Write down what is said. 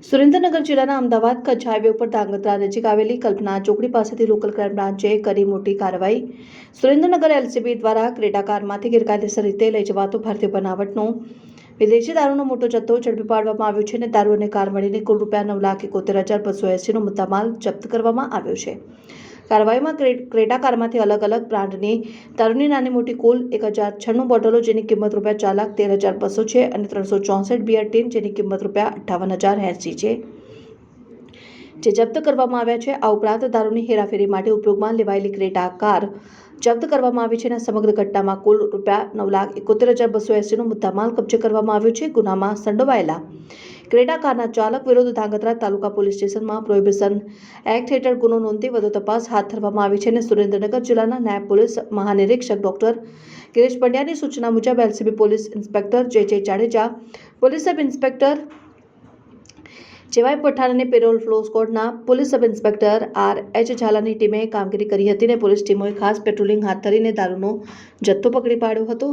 સુરેન્દ્રનગર જિલ્લાના અમદાવાદ કચ્છ હાઈવે ઉપર ધાંગધ્રા નજીક આવેલી કલ્પના ચોકડી પાસેથી લોકલ ક્રાઇમ બ્રાન્ચે કરી મોટી કાર્યવાહી। સુરેન્દ્રનગર એલસીબી દ્વારા ક્રેટા કારમાંથી ગેરકાયદેસર રીતે લઈ જવાતો ભારતીય બનાવટનો વિદેશી દારૂનો મોટો જથ્થો ઝડપી પાડવામાં આવ્યો છે અને દારૂ અને કાર મળીને કુલ ₹9,71,280નો મુદ્દામાલ જપ્ત કરવામાં આવ્યો છે। કાર્યવાહીમાં ક્રેટા કારમાંથી અલગ અલગ બ્રાન્ડની દારૂની નાની મોટી કુલ 1096 બોટલો જેની કિંમત ₹4,13,200 છે અને 364 બિયર ટીન જેની કિંમત ₹58,080 છે જે જપ્ત કરવામાં આવ્યા છે। આ ઉપરાંત દારૂની હેરાફેરી માટે ઉપયોગમાં લેવાયેલી ક્રેટા કાર જપ્ત કરવામાં આવી છે અને સમગ્ર ઘટનામાં કુલ ₹9,71,280નો મુદ્દામાલ કબજે કરવામાં આવ્યો છે। ગુનામાં સંડોવાયેલા ક્રેટા કારના ચાલક વિરુદ્ધ ધાંગધ્રા તાલુકા પોલીસ સ્ટેશનમાં પ્રોહિબિશન એક્ટ હેઠળ ગુનો નોંધી વધુ તપાસ હાથ ધરવામાં આવી છે અને સુરેન્દ્રનગર જિલ્લાના નાયબ પોલીસ મહાનિરીક્ષક ડોક્ટર ગિરીશ પંડ્યાની સૂચના મુજબ LCB police inspector J Jadeja, police sub inspector JY Pathan અને પેરોલ ફ્લો સ્કોડના પોલીસ સબ ઇન્સ્પેક્ટર આર.એચ. ઝાલાની ટીમે કામગીરી કરી હતી અને પોલીસ ટીમોએ ખાસ પેટ્રોલિંગ હાથ ધરીને દારૂનો જથ્થો પકડી પાડ્યો હતો।